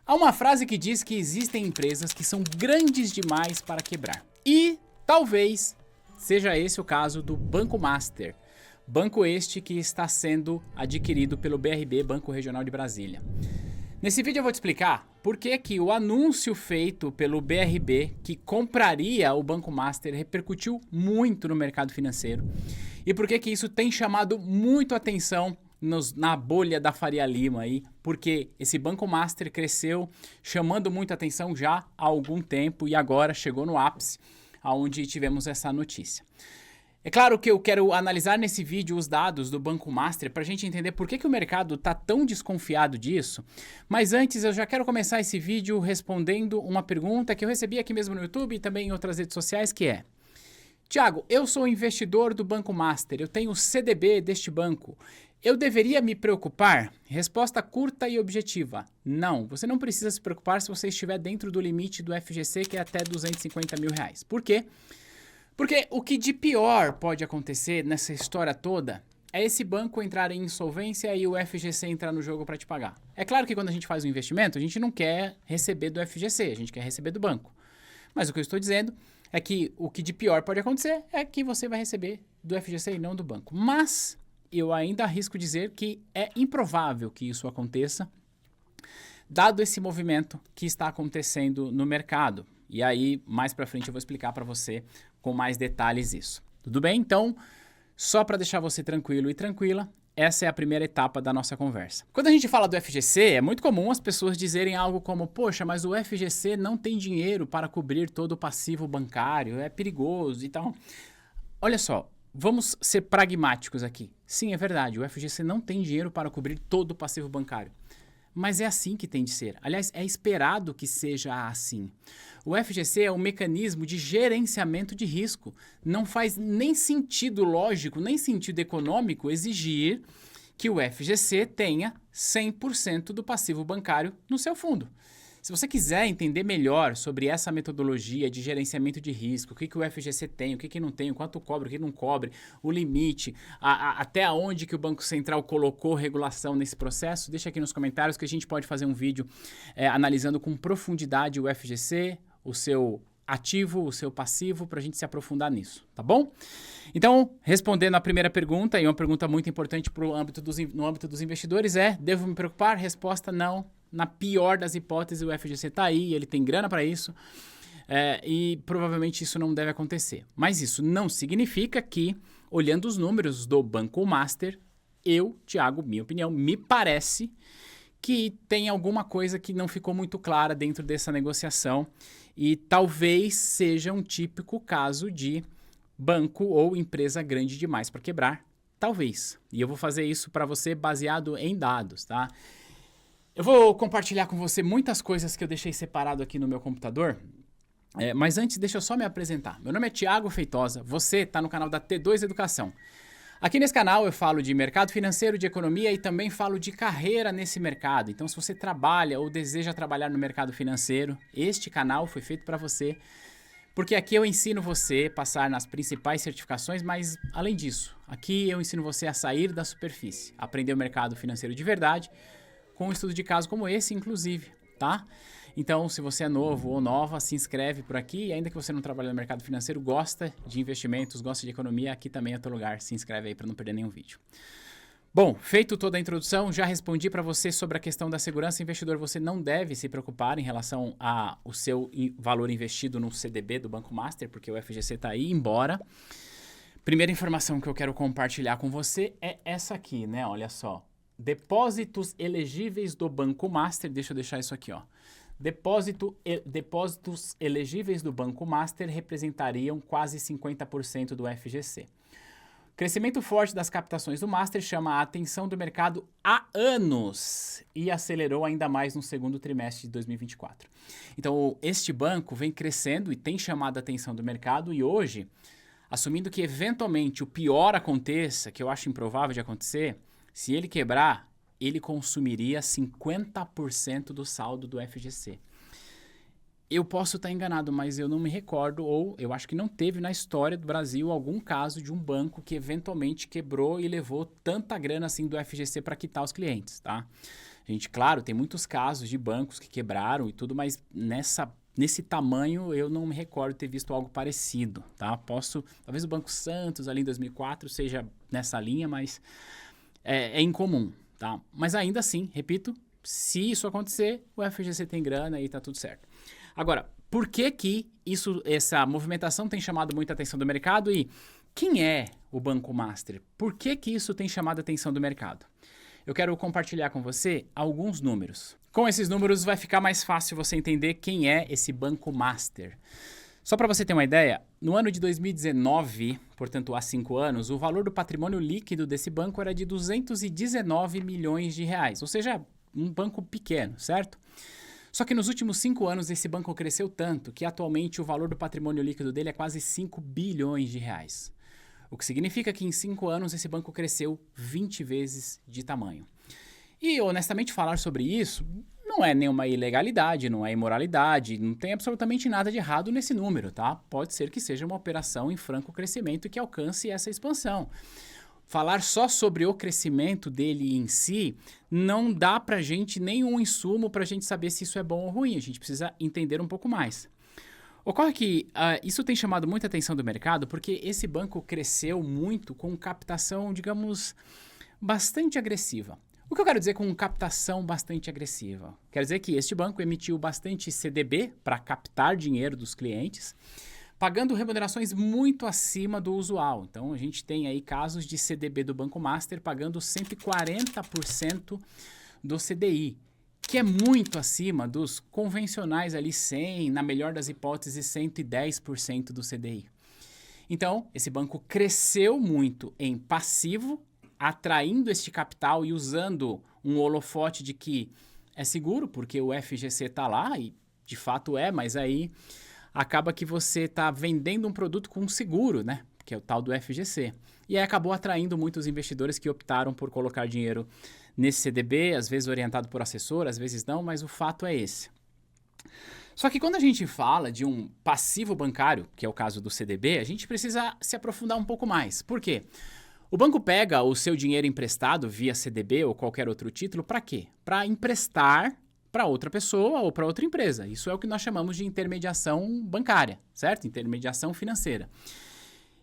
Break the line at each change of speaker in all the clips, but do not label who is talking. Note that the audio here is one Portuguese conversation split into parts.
Há uma frase que diz que existem empresas que são grandes demais para quebrar. E talvez seja esse o caso do Banco Master. Banco este que está sendo adquirido pelo BRB, Banco Regional de Brasília. Nesse vídeo eu vou te explicar por que o anúncio feito pelo BRB que compraria o Banco Master repercutiu muito no mercado financeiro e por que isso tem chamado muito atenção na bolha da Faria Lima aí, porque esse Banco Master cresceu chamando muita atenção já há algum tempo e agora chegou no ápice, aonde tivemos essa notícia. É claro que eu quero analisar nesse vídeo os dados do Banco Master para a gente entender por que o mercado está tão desconfiado disso, mas antes eu já quero começar esse vídeo respondendo uma pergunta que eu recebi aqui mesmo no YouTube e também em outras redes sociais, que é: Thiago, eu sou investidor do Banco Master, eu tenho o CDB deste banco. Eu deveria me preocupar? Resposta curta e objetiva: não, você não precisa se preocupar se você estiver dentro do limite do FGC, que é até R$250 mil. Por quê? Porque o que de pior pode acontecer nessa história toda é esse banco entrar em insolvência e o FGC entrar no jogo para te pagar. É claro que quando a gente faz um investimento, a gente não quer receber do FGC, a gente quer receber do banco. Mas o que eu estou dizendo é que o que de pior pode acontecer é que você vai receber do FGC e não do banco. Mas eu ainda arrisco dizer que é improvável que isso aconteça, dado esse movimento que está acontecendo no mercado. E aí, mais para frente, eu vou explicar para você com mais detalhes isso. Tudo bem? Então, só para deixar você tranquilo e tranquila, essa é a primeira etapa da nossa conversa. Quando a gente fala do FGC, é muito comum as pessoas dizerem algo como: poxa, mas o FGC não tem dinheiro para cobrir todo o passivo bancário, é perigoso e tal. Olha só, vamos ser pragmáticos aqui. Sim, é verdade, o FGC não tem dinheiro para cobrir todo o passivo bancário. Mas é assim que tem de ser. Aliás, é esperado que seja assim. O FGC é um mecanismo de gerenciamento de risco. Não faz nem sentido lógico, nem sentido econômico exigir que o FGC tenha 100% do passivo bancário no seu fundo. Se você quiser entender melhor sobre essa metodologia de gerenciamento de risco, o que o FGC tem, o que não tem, o quanto cobre, o que não cobre, o limite, até onde que o Banco Central colocou regulação nesse processo, deixa aqui nos comentários que a gente pode fazer um vídeo analisando com profundidade o FGC, o seu ativo, o seu passivo, para a gente se aprofundar nisso, tá bom? Então, respondendo a primeira pergunta, e uma pergunta muito importante no âmbito dos investidores é: devo me preocupar? Resposta: não. Na pior das hipóteses, o FGC está aí, ele tem grana para isso, e provavelmente isso não deve acontecer. Mas isso não significa que, olhando os números do Banco Master, Thiago, minha opinião, me parece que tem alguma coisa que não ficou muito clara dentro dessa negociação e talvez seja um típico caso de banco ou empresa grande demais para quebrar. Talvez. E eu vou fazer isso para você baseado em dados, tá? Eu vou compartilhar com você muitas coisas que eu deixei separado aqui no meu computador, mas antes deixa eu só me apresentar. Meu nome é Thiago Feitosa, você está no canal da T2 Educação. Aqui nesse canal eu falo de mercado financeiro, de economia e também falo de carreira nesse mercado. Então, se você trabalha ou deseja trabalhar no mercado financeiro, este canal foi feito para você, porque aqui eu ensino você a passar nas principais certificações, mas além disso, aqui eu ensino você a sair da superfície, aprender o mercado financeiro de verdade, com um estudo de caso como esse, inclusive, tá? Então, se você é novo ou nova, se inscreve por aqui. E ainda que você não trabalhe no mercado financeiro, gosta de investimentos, gosta de economia, aqui também é o teu lugar. Se inscreve aí para não perder nenhum vídeo. Bom, feito toda a introdução, já respondi para você sobre a questão da segurança. Investidor, você não deve se preocupar em relação ao seu valor investido no CDB do Banco Master, porque o FGC está aí, embora. Primeira informação que eu quero compartilhar com você é essa aqui, né? Olha só. Depósitos elegíveis do Banco Master, deixa eu deixar isso aqui, ó. Depósitos elegíveis do Banco Master representariam quase 50% do FGC. O crescimento forte das captações do Master chama a atenção do mercado há anos e acelerou ainda mais no segundo trimestre de 2024. Então, este banco vem crescendo e tem chamado a atenção do mercado e hoje, assumindo que eventualmente o pior aconteça, que eu acho improvável de acontecer, se ele quebrar, ele consumiria 50% do saldo do FGC. Eu posso estar enganado, mas eu não me recordo, ou eu acho que não teve na história do Brasil algum caso de um banco que eventualmente quebrou e levou tanta grana assim do FGC para quitar os clientes, tá? A gente, claro, tem muitos casos de bancos que quebraram e tudo, mas nesse tamanho eu não me recordo ter visto algo parecido, tá? Talvez o Banco Santos ali em 2004 seja nessa linha, mas é incomum, tá? Mas ainda assim, repito, se isso acontecer, o FGC tem grana e tá tudo certo. Agora, por que essa movimentação tem chamado muita atenção do mercado e quem é o Banco Master? Por que isso tem chamado a atenção do mercado? Eu quero compartilhar com você alguns números. Com esses números vai ficar mais fácil você entender quem é esse Banco Master. Só para você ter uma ideia, no ano de 2019, portanto há 5 anos, o valor do patrimônio líquido desse banco era de 219 milhões de reais, ou seja, um banco pequeno, certo? Só que nos últimos 5 anos esse banco cresceu tanto que atualmente o valor do patrimônio líquido dele é quase 5 bilhões de reais. O que significa que em 5 anos esse banco cresceu 20 vezes de tamanho. E honestamente falar sobre isso não é nenhuma ilegalidade, não é imoralidade, não tem absolutamente nada de errado nesse número, tá? Pode ser que seja uma operação em franco crescimento e que alcance essa expansão. Falar só sobre o crescimento dele em si não dá pra gente nenhum insumo pra gente saber se isso é bom ou ruim, a gente precisa entender um pouco mais. Ocorre que isso tem chamado muita atenção do mercado porque esse banco cresceu muito com captação, digamos, bastante agressiva. O que eu quero dizer com captação bastante agressiva? Quer dizer que este banco emitiu bastante CDB para captar dinheiro dos clientes, pagando remunerações muito acima do usual. Então, a gente tem aí casos de CDB do Banco Master pagando 140% do CDI, que é muito acima dos convencionais ali 100, na melhor das hipóteses 110% do CDI. Então, esse banco cresceu muito em passivo, atraindo este capital e usando um holofote de que é seguro, porque o FGC está lá, e de fato é, mas aí acaba que você está vendendo um produto com seguro, né? Que é o tal do FGC. E aí acabou atraindo muitos investidores que optaram por colocar dinheiro nesse CDB, às vezes orientado por assessor, às vezes não, mas o fato é esse. Só que quando a gente fala de um passivo bancário, que é o caso do CDB, a gente precisa se aprofundar um pouco mais. Por quê? O banco pega o seu dinheiro emprestado via CDB ou qualquer outro título para quê? Para emprestar para outra pessoa ou para outra empresa. Isso é o que nós chamamos de intermediação bancária, certo? Intermediação financeira.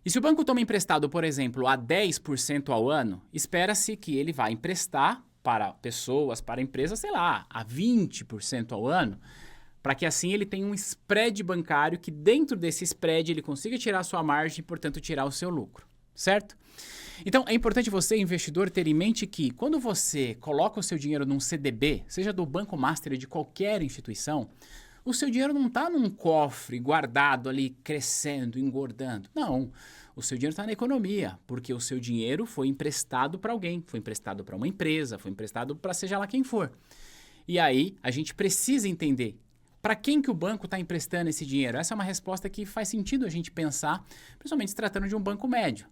E se o banco toma emprestado, por exemplo, a 10% ao ano, espera-se que ele vá emprestar para pessoas, para empresas, sei lá, a 20% ao ano, para que assim ele tenha um spread bancário que dentro desse spread ele consiga tirar a sua margem e, portanto, tirar o seu lucro, certo? Então, é importante você, investidor, ter em mente que quando você coloca o seu dinheiro num CDB, seja do Banco Master ou de qualquer instituição, o seu dinheiro não está num cofre guardado ali, crescendo, engordando. Não, o seu dinheiro está na economia, porque o seu dinheiro foi emprestado para alguém, foi emprestado para uma empresa, foi emprestado para seja lá quem for. E aí, a gente precisa entender para quem que o banco está emprestando esse dinheiro. Essa é uma resposta que faz sentido a gente pensar, principalmente se tratando de um banco médio.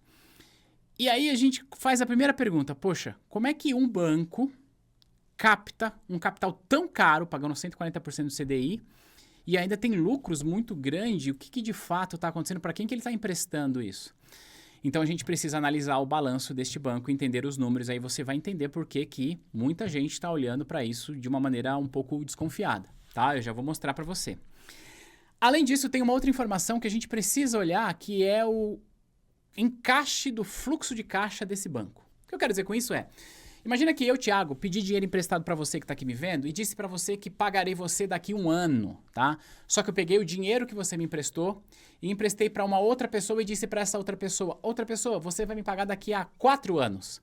E aí a gente faz a primeira pergunta, poxa, como é que um banco capta um capital tão caro, pagando 140% do CDI, e ainda tem lucros muito grandes? O que de fato está acontecendo? Para quem que ele está emprestando isso? Então a gente precisa analisar o balanço deste banco, entender os números, aí você vai entender por que muita gente está olhando para isso de uma maneira um pouco desconfiada, tá? Eu já vou mostrar para você. Além disso, tem uma outra informação que a gente precisa olhar, que é o encaixe do fluxo de caixa desse banco. O que eu quero dizer com isso é, imagina que eu, Thiago, pedi dinheiro emprestado para você que está aqui me vendo e disse para você que pagarei você daqui 1 ano, tá? Só que eu peguei o dinheiro que você me emprestou e emprestei para uma outra pessoa e disse para essa outra pessoa, você vai me pagar daqui a 4 anos.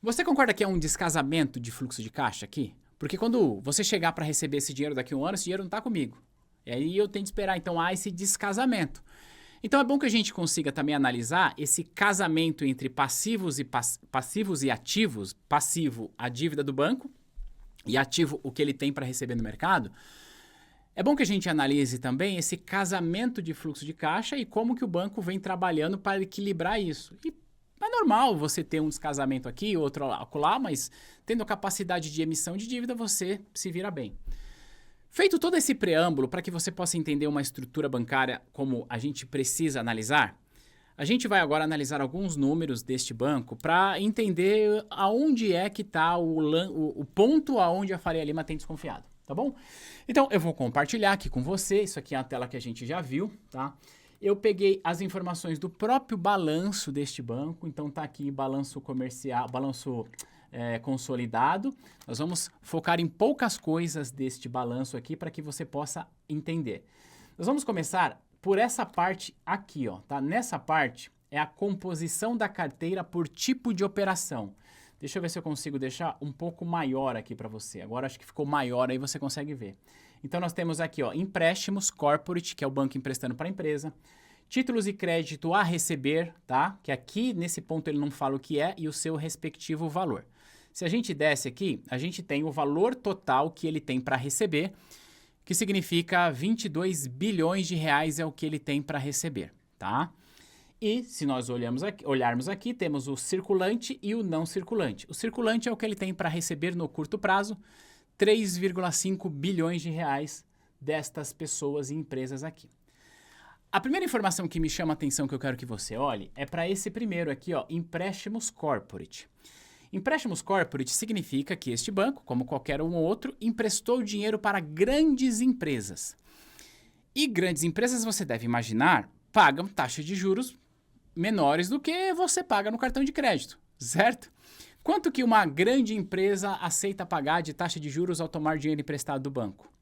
Você concorda que é um descasamento de fluxo de caixa aqui? Porque quando você chegar para receber esse dinheiro daqui a 1 ano, esse dinheiro não está comigo. E aí eu tenho que esperar, então há esse descasamento. Então é bom que a gente consiga também analisar esse casamento entre passivos e ativos. Passivo, a dívida do banco, e ativo, o que ele tem para receber no mercado. É bom que a gente analise também esse casamento de fluxo de caixa e como que o banco vem trabalhando para equilibrar isso. E é normal você ter um descasamento aqui, outro lá, mas tendo a capacidade de emissão de dívida, você se vira bem. Feito todo esse preâmbulo para que você possa entender uma estrutura bancária como a gente precisa analisar, A gente vai agora analisar alguns números deste banco para entender aonde é que está o ponto aonde a Faria Lima tem desconfiado, tá bom? Então, eu vou compartilhar aqui com você, isso aqui é a tela que a gente já viu, tá? Eu peguei as informações do próprio balanço deste banco, então tá aqui balanço comercial, balanço consolidado. Nós vamos focar em poucas coisas deste balanço aqui para que você possa entender. Nós vamos começar por essa parte aqui, ó, tá? Nessa parte é a composição da carteira por tipo de operação. Deixa eu ver se eu consigo deixar um pouco maior aqui para você. Agora acho que ficou maior, aí você consegue ver. Então nós temos aqui, ó, empréstimos corporate, que é o banco emprestando para a empresa. Títulos e crédito a receber, tá? Que aqui nesse ponto ele não fala o que é e o seu respectivo valor. Se a gente desce aqui, a gente tem o valor total que ele tem para receber, que significa 22 bilhões de reais é o que ele tem para receber, tá? E se nós olharmos aqui, temos o circulante e o não circulante. O circulante é o que ele tem para receber no curto prazo, 3,5 bilhões de reais destas pessoas e empresas aqui. A primeira informação que me chama a atenção que eu quero que você olhe é para esse primeiro aqui, ó, empréstimos corporate. Empréstimos corporate significa que este banco, como qualquer um ou outro, emprestou dinheiro para grandes empresas. E grandes empresas, você deve imaginar, pagam taxa de juros menores do que você paga no cartão de crédito, certo? Quanto que uma grande empresa aceita pagar de taxa de juros ao tomar dinheiro emprestado do banco?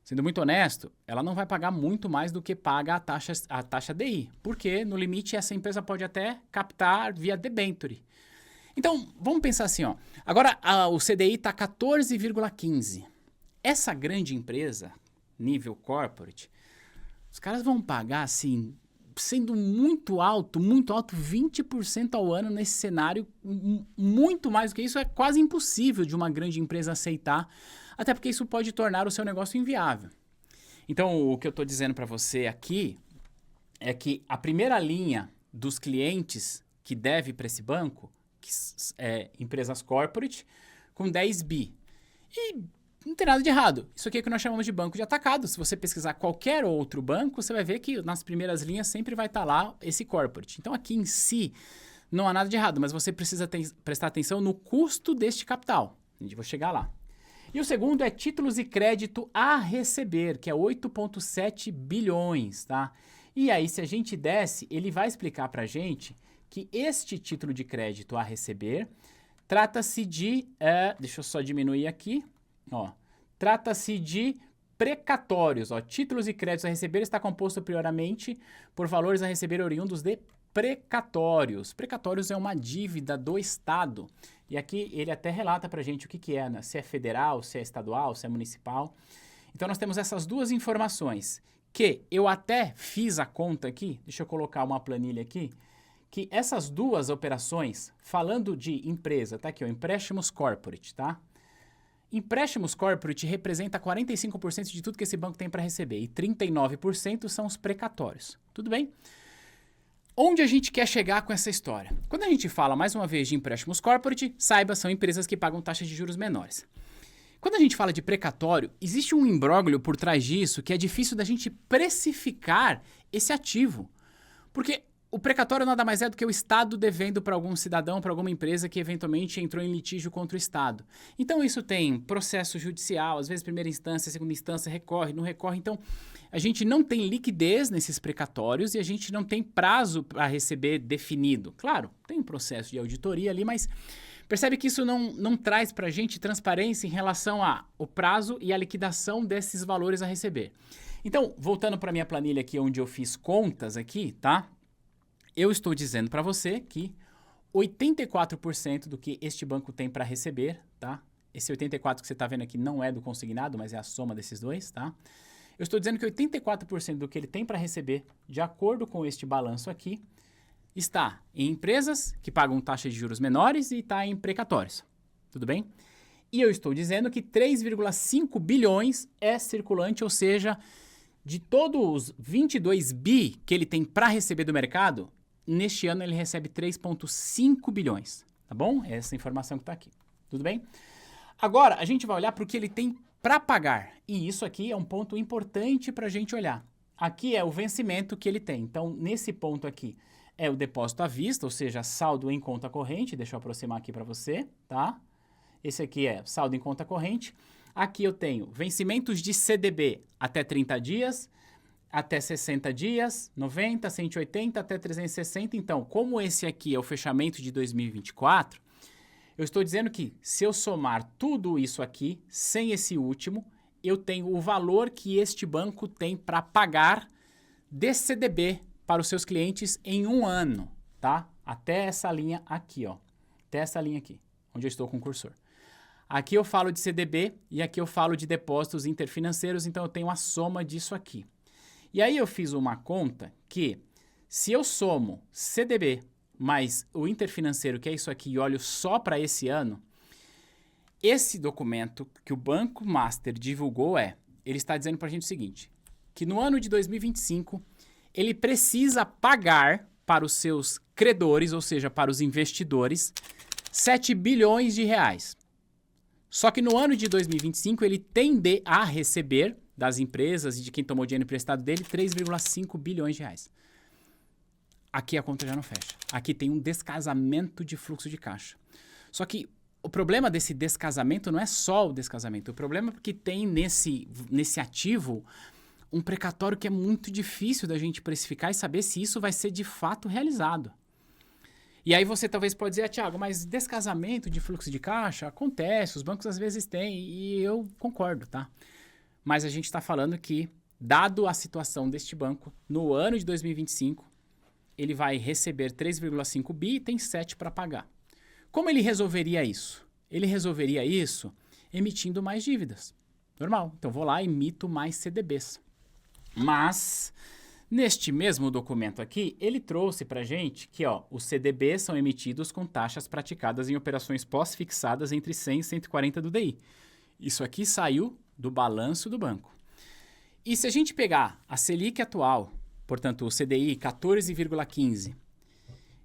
Sendo muito honesto, ela não vai pagar muito mais do que paga a taxa DI, porque no limite essa empresa pode até captar via debenture. Então, vamos pensar assim, ó. Agora o CDI está 14,15. Essa grande empresa, nível corporate, os caras vão pagar assim, sendo muito alto, 20% ao ano nesse cenário, muito mais do que isso, é quase impossível de uma grande empresa aceitar, até porque isso pode tornar o seu negócio inviável. Então, o que eu estou dizendo para você aqui é que a primeira linha dos clientes que deve para esse banco, que é empresas corporate, com 10 bi. E não tem nada de errado. Isso aqui é o que nós chamamos de banco de atacado. Se você pesquisar qualquer outro banco, você vai ver que nas primeiras linhas sempre vai estar lá esse corporate. Então aqui em si não há nada de errado, mas você precisa prestar atenção no custo deste capital. A gente vai chegar lá. E o segundo é títulos e crédito a receber, que é 8,7 bilhões, tá? E aí se a gente desce, ele vai explicar pra gente que este título de crédito a receber trata-se de, deixa eu só diminuir aqui, ó, trata-se de precatórios, ó, títulos e créditos a receber está composto prioramente por valores a receber oriundos de precatórios. Precatórios é uma dívida do Estado, e aqui ele até relata pra gente o que é, né? Se é federal, se é estadual, se é municipal. Então nós temos essas duas informações, que eu até fiz a conta aqui, deixa eu colocar uma planilha aqui, que essas duas operações, falando de empresa, tá aqui, ó, empréstimos corporate, tá? Empréstimos corporate representa 45% de tudo que esse banco tem para receber e 39% são os precatórios. Tudo bem? Onde a gente quer chegar com essa história? Quando a gente fala, mais uma vez, de empréstimos corporate, saiba, são empresas que pagam taxas de juros menores. Quando a gente fala de precatório, existe um imbróglio por trás disso que é difícil da gente precificar esse ativo. Porque o precatório nada mais é do que o Estado devendo para algum cidadão, para alguma empresa que eventualmente entrou em litígio contra o Estado. Então isso tem processo judicial, às vezes primeira instância, segunda instância, recorre, não recorre. Então a gente não tem liquidez nesses precatórios e a gente não tem prazo para receber definido. Claro, tem um processo de auditoria ali, mas percebe que isso não traz para a gente transparência em relação ao prazo e a liquidação desses valores a receber. Então, voltando para a minha planilha aqui, onde eu fiz contas aqui, tá? Eu estou dizendo para você que 84% do que este banco tem para receber, tá? Esse 84% que você está vendo aqui não é do consignado, mas é a soma desses dois, tá? Eu estou dizendo que 84% do que ele tem para receber, de acordo com este balanço aqui, está em empresas que pagam taxas de juros menores e está em precatórios. Tudo bem? E eu estou dizendo que 3,5 bilhões é circulante, ou seja, de todos os 22 bi que ele tem para receber do mercado, neste ano ele recebe 3,5 bilhões, tá bom? Essa informação que está aqui, tudo bem? Agora, a gente vai olhar para o que ele tem para pagar, e isso aqui é um ponto importante para a gente olhar. Aqui é o vencimento que ele tem, então nesse ponto aqui é o depósito à vista, ou seja, saldo em conta corrente. Deixa eu aproximar aqui para você, tá? Esse aqui é saldo em conta corrente. Aqui eu tenho vencimentos de CDB até 30 dias, até 60 dias, 90, 180, até 360. Então, como esse aqui é o fechamento de 2024, eu estou dizendo que se eu somar tudo isso aqui, sem esse último, eu tenho o valor que este banco tem para pagar de CDB para os seus clientes em um ano, tá? Até essa linha aqui, ó. Até essa linha aqui, onde eu estou com o cursor. Aqui eu falo de CDB e aqui eu falo de depósitos interfinanceiros, então eu tenho a soma disso aqui. E aí eu fiz uma conta que, se eu somo CDB mais o interfinanceiro, que é isso aqui, e olho só para esse ano, esse documento que o Banco Master divulgou ele está dizendo para a gente o seguinte, que no ano de 2025, ele precisa pagar para os seus credores, ou seja, para os investidores, 7 bilhões de reais. Só que no ano de 2025, ele tende a receber das empresas e de quem tomou dinheiro emprestado dele 3,5 bilhões de reais. Aqui a conta já não fecha. Aqui tem um descasamento de fluxo de caixa. Só que o problema desse descasamento não é só o descasamento. O problema é que tem nesse ativo um precatório que é muito difícil da gente precificar e saber se isso vai ser de fato realizado. E aí você talvez pode dizer, Thiago, mas descasamento de fluxo de caixa acontece, os bancos às vezes têm, e eu concordo, tá? Mas a gente está falando que, dado a situação deste banco, no ano de 2025, ele vai receber 3,5 bi e tem 7 para pagar. Como ele resolveria isso? Ele resolveria isso emitindo mais dívidas. Normal. Então, vou lá e emito mais CDBs. Mas, neste mesmo documento aqui, ele trouxe para a gente que os CDBs são emitidos com taxas praticadas em operações pós-fixadas entre 100 e 140 do DI. Isso aqui saiu do balanço do banco. E se a gente pegar a Selic atual, portanto o CDI 14,15,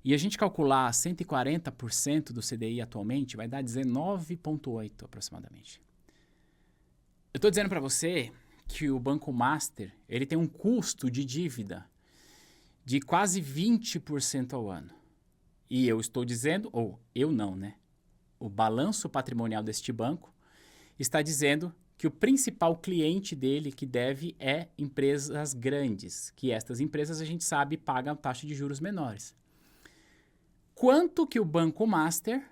e a gente calcular 140% do CDI atualmente, vai dar 19,8 aproximadamente. Eu estou dizendo para você que o Banco Master ele tem um custo de dívida de quase 20% ao ano. E eu estou dizendo, ou eu não, né? O balanço patrimonial deste banco está dizendo que o principal cliente dele que deve é empresas grandes, que estas empresas a gente sabe pagam taxa de juros menores. Quanto que o Banco Master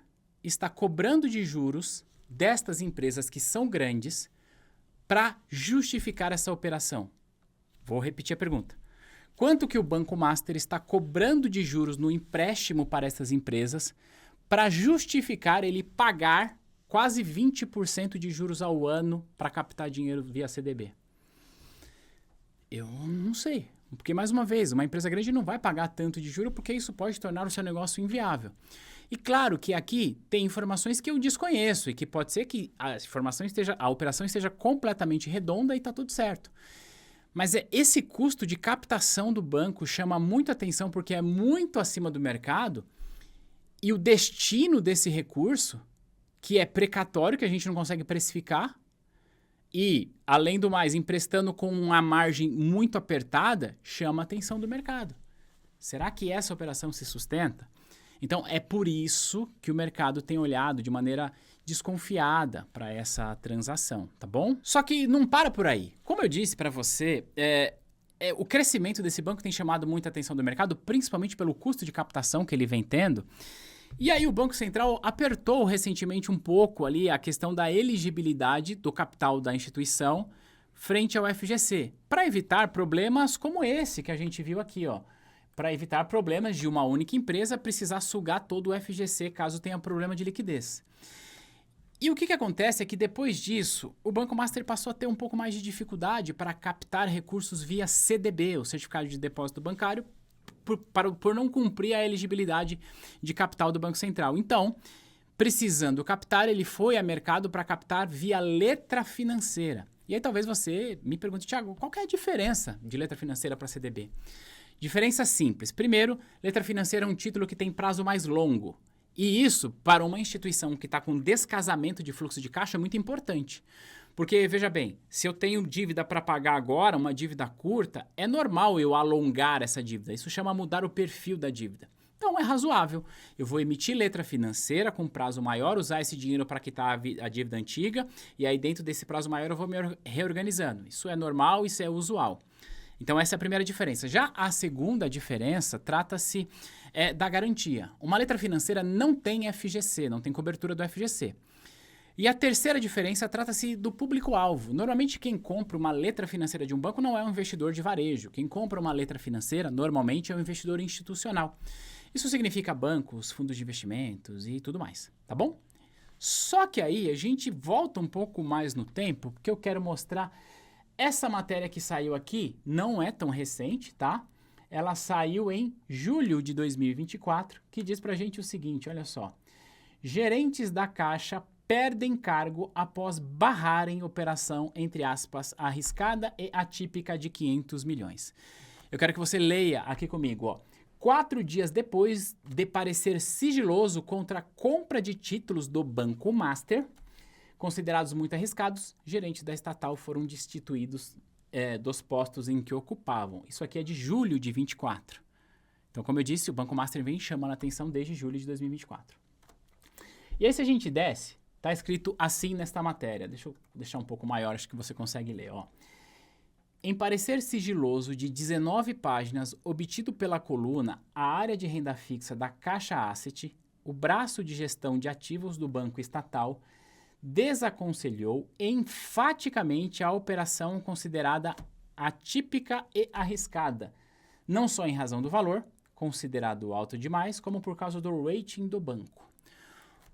está cobrando de juros destas empresas que são grandes para justificar essa operação? Vou repetir a pergunta. Quanto que o Banco Master está cobrando de juros no empréstimo para essas empresas para justificar ele pagar quase 20% de juros ao ano para captar dinheiro via CDB? Eu não sei. Porque, mais uma vez, uma empresa grande não vai pagar tanto de juros porque isso pode tornar o seu negócio inviável. E claro que aqui tem informações que eu desconheço e que pode ser que a operação esteja completamente redonda e está tudo certo. Mas esse custo de captação do banco chama muito atenção porque é muito acima do mercado e o destino desse recurso, que é precatório, que a gente não consegue precificar, e, além do mais, emprestando com uma margem muito apertada, chama a atenção do mercado. Será que essa operação se sustenta? Então, é por isso que o mercado tem olhado de maneira desconfiada para essa transação, tá bom? Só que não para por aí. Como eu disse para você, o crescimento desse banco tem chamado muita atenção do mercado, principalmente pelo custo de captação que ele vem tendo. E aí o Banco Central apertou recentemente um pouco ali a questão da elegibilidade do capital da instituição frente ao FGC, para evitar problemas como esse que a gente viu aqui, para evitar problemas de uma única empresa precisar sugar todo o FGC caso tenha problema de liquidez. E o que acontece é que depois disso, o Banco Master passou a ter um pouco mais de dificuldade para captar recursos via CDB, o Certificado de Depósito Bancário, por não cumprir a elegibilidade de capital do Banco Central. Então, precisando captar, ele foi a mercado para captar via letra financeira. E aí talvez você me pergunte, Thiago, qual que é a diferença de letra financeira para CDB? Diferença simples. Primeiro, letra financeira é um título que tem prazo mais longo. E isso, para uma instituição que está com descasamento de fluxo de caixa, é muito importante. Porque, veja bem, se eu tenho dívida para pagar agora, uma dívida curta, é normal eu alongar essa dívida. Isso chama mudar o perfil da dívida. Então é razoável. Eu vou emitir letra financeira com prazo maior, usar esse dinheiro para quitar a dívida antiga, e aí dentro desse prazo maior eu vou me reorganizando. Isso é normal, isso é usual. Então essa é a primeira diferença. Já a segunda diferença trata-se da garantia. Uma letra financeira não tem FGC, não tem cobertura do FGC. E a terceira diferença trata-se do público-alvo. Normalmente quem compra uma letra financeira de um banco não é um investidor de varejo. Quem compra uma letra financeira normalmente é um investidor institucional. Isso significa bancos, fundos de investimentos e tudo mais, tá bom? Só que aí a gente volta um pouco mais no tempo, porque eu quero mostrar essa matéria que saiu aqui, não é tão recente, tá? Ela saiu em julho de 2024, que diz pra gente o seguinte, olha só. Gerentes da Caixa perdem cargo após barrarem operação, entre aspas, arriscada e atípica de 500 milhões. Eu quero que você leia aqui comigo, ó. 4 dias depois de parecer sigiloso contra a compra de títulos do Banco Master, considerados muito arriscados, gerentes da estatal foram destituídos dos postos em que ocupavam. Isso aqui é de julho de 24. Então, como eu disse, o Banco Master vem chamando a atenção desde julho de 2024. E aí, se a gente desce, tá escrito assim nesta matéria. Deixa eu deixar um pouco maior, acho que você consegue ler, ó. Em parecer sigiloso de 19 páginas obtido pela coluna A Área de Renda Fixa da Caixa Asset, o braço de gestão de ativos do Banco Estatal desaconselhou enfaticamente a operação considerada atípica e arriscada, não só em razão do valor, considerado alto demais, como por causa do rating do banco.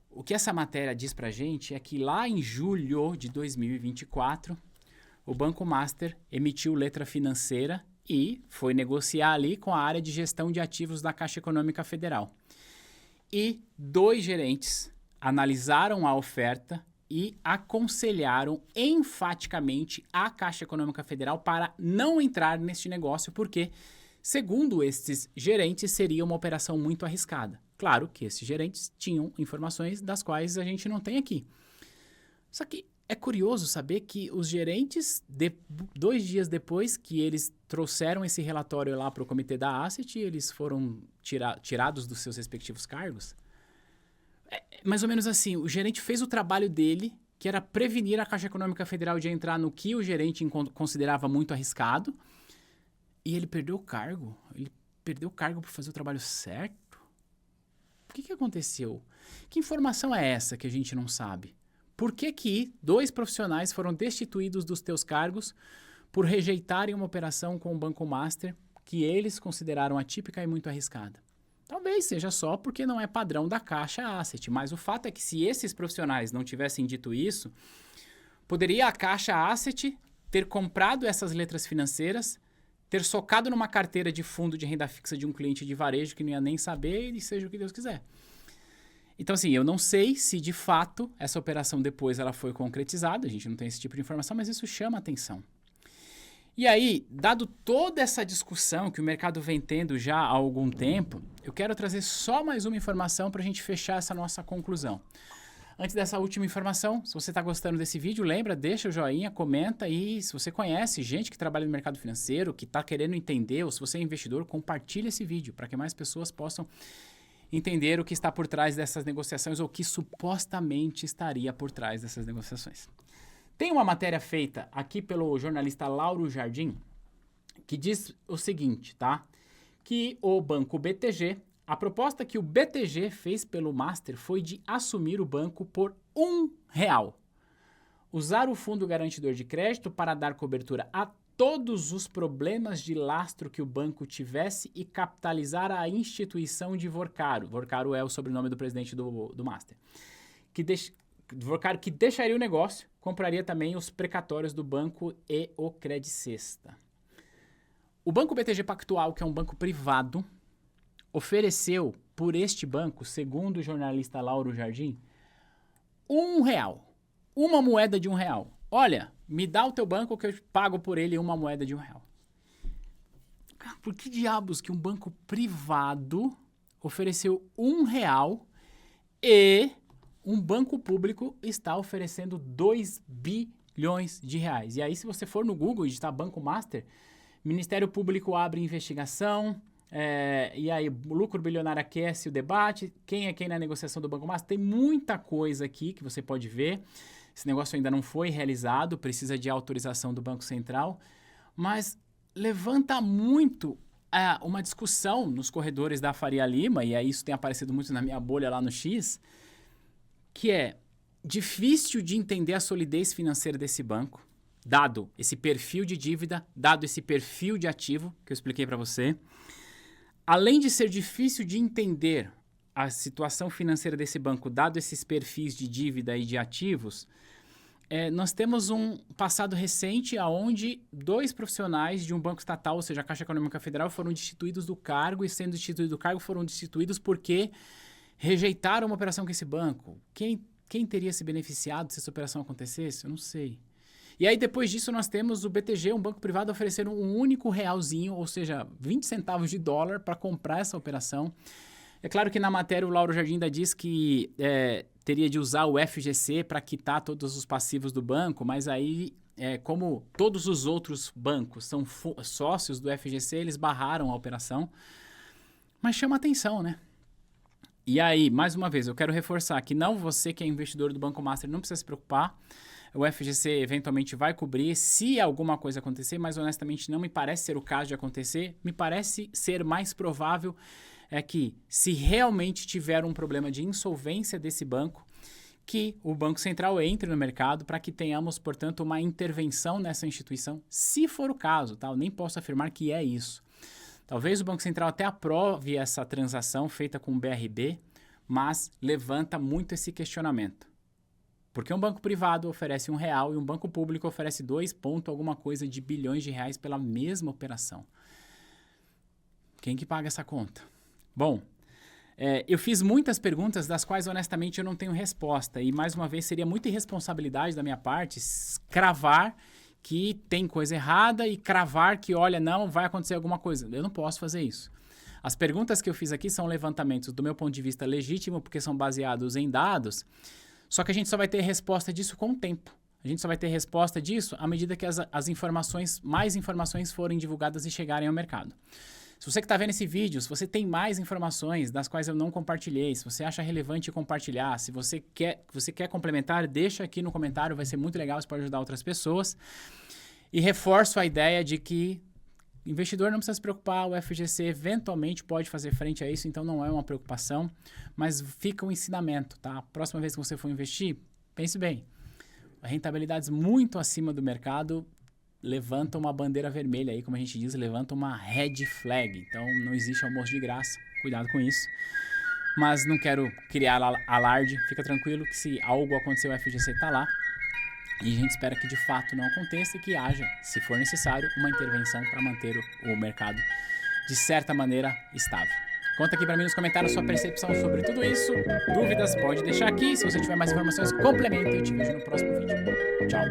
O que essa matéria diz pra gente é que lá em julho de 2024, o Banco Master emitiu letra financeira e foi negociar ali com a área de gestão de ativos da Caixa Econômica Federal. E 2 gerentes analisaram a oferta e aconselharam enfaticamente a Caixa Econômica Federal para não entrar neste negócio porque, segundo estes gerentes, seria uma operação muito arriscada. Claro que esses gerentes tinham informações das quais a gente não tem aqui. Só que é curioso saber que os gerentes, 2 dias depois que eles trouxeram esse relatório lá para o comitê da Asset, eles foram tirados dos seus respectivos cargos. É mais ou menos assim, o gerente fez o trabalho dele, que era prevenir a Caixa Econômica Federal de entrar no que o gerente considerava muito arriscado, e ele perdeu o cargo. Ele perdeu o cargo por fazer o trabalho certo? O que aconteceu? Que informação é essa que a gente não sabe? Por que 2 profissionais foram destituídos dos teus cargos por rejeitarem uma operação com o Banco Master que eles consideraram atípica e muito arriscada? Talvez seja só porque não é padrão da Caixa Asset, mas o fato é que se esses profissionais não tivessem dito isso, poderia a Caixa Asset ter comprado essas letras financeiras, ter socado numa carteira de fundo de renda fixa de um cliente de varejo que não ia nem saber e seja o que Deus quiser. Então, assim, eu não sei se de fato essa operação depois ela foi concretizada, a gente não tem esse tipo de informação, mas isso chama atenção. E aí, dado toda essa discussão que o mercado vem tendo já há algum tempo, eu quero trazer só mais uma informação para a gente fechar essa nossa conclusão. Antes dessa última informação, se você está gostando desse vídeo, lembra, deixa o joinha, comenta e se você conhece gente que trabalha no mercado financeiro, que está querendo entender, ou se você é investidor, compartilha esse vídeo para que mais pessoas possam entender o que está por trás dessas negociações ou o que supostamente estaria por trás dessas negociações. Tem uma matéria feita aqui pelo jornalista Lauro Jardim que diz o seguinte, tá? Que o banco BTG, a proposta que o BTG fez pelo Master foi de assumir o banco por R$1. Usar o fundo garantidor de crédito para dar cobertura a todos os problemas de lastro que o banco tivesse e capitalizar a instituição de Vorcaro. Vorcaro é o sobrenome do presidente do Master. Vorcaro que deixaria o negócio, compraria também os precatórios do banco e o Credicesta. O Banco BTG Pactual, que é um banco privado, ofereceu por este banco, segundo o jornalista Lauro Jardim, R$1. Uma moeda de R$1. Olha, me dá o teu banco que eu pago por ele uma moeda de R$1. Por que diabos que um banco privado ofereceu R$1 e um banco público está oferecendo 2 bilhões bilhões de reais. E aí, se você for no Google e digitar Banco Master, Ministério Público abre investigação, e aí o lucro bilionário aquece o debate, quem é quem na negociação do Banco Master, tem muita coisa aqui que você pode ver. Esse negócio ainda não foi realizado, precisa de autorização do Banco Central, mas levanta muito uma discussão nos corredores da Faria Lima, e aí isso tem aparecido muito na minha bolha lá no X, que é difícil de entender a solidez financeira desse banco, dado esse perfil de dívida, dado esse perfil de ativo que eu expliquei para você. Além de ser difícil de entender a situação financeira desse banco, dado esses perfis de dívida e de ativos, nós temos um passado recente onde 2 profissionais de um banco estatal, ou seja, a Caixa Econômica Federal, foram destituídos do cargo, e sendo destituídos do cargo foram destituídos porque rejeitaram uma operação com esse banco. Quem teria se beneficiado se essa operação acontecesse? Eu não sei. E aí, depois disso, nós temos o BTG, um banco privado, oferecendo um único realzinho, ou seja, 20 centavos de dólar para comprar essa operação. É claro que na matéria o Lauro Jardim ainda diz que teria de usar o FGC para quitar todos os passivos do banco, mas aí, como todos os outros bancos são sócios do FGC, eles barraram a operação. Mas chama atenção, né? E aí, mais uma vez, eu quero reforçar que não você que é investidor do Banco Master não precisa se preocupar. O FGC eventualmente vai cobrir se alguma coisa acontecer, mas honestamente não me parece ser o caso de acontecer. Me parece ser mais provável que se realmente tiver um problema de insolvência desse banco, que o Banco Central entre no mercado para que tenhamos, portanto, uma intervenção nessa instituição, se for o caso, tá? Eu nem posso afirmar que é isso. Talvez o Banco Central até aprove essa transação feita com o BRB, mas levanta muito esse questionamento. Porque um banco privado oferece R$1 e um banco público oferece 2 ponto alguma coisa de bilhões de reais pela mesma operação. Quem que paga essa conta? Bom, eu fiz muitas perguntas das quais honestamente eu não tenho resposta. E mais uma vez seria muita irresponsabilidade da minha parte cravar que tem coisa errada e cravar que, olha, não, vai acontecer alguma coisa. Eu não posso fazer isso. As perguntas que eu fiz aqui são levantamentos do meu ponto de vista legítimo, porque são baseados em dados, só que a gente só vai ter resposta disso com o tempo. A gente só vai ter resposta disso à medida que as informações, mais informações forem divulgadas e chegarem ao mercado. Se você que está vendo esse vídeo, se você tem mais informações das quais eu não compartilhei, se você acha relevante compartilhar, se você quer complementar, deixa aqui no comentário, vai ser muito legal, você pode ajudar outras pessoas. E reforço a ideia de que investidor não precisa se preocupar, o FGC eventualmente pode fazer frente a isso, então não é uma preocupação, mas fica um ensinamento, tá? A próxima vez que você for investir, pense bem, rentabilidades muito acima do mercado levanta uma bandeira vermelha aí, como a gente diz, levanta uma red flag. Então não existe almoço de graça, cuidado com isso. Mas não quero criar alarde, fica tranquilo que se algo acontecer o FGC está lá. E a gente espera que de fato não aconteça e que haja, se for necessário, uma intervenção para manter o mercado de certa maneira estável. Conta aqui para mim nos comentários sua percepção sobre tudo isso. Dúvidas, pode deixar aqui. Se você tiver mais informações, complemente. Eu te vejo no próximo vídeo. Tchau!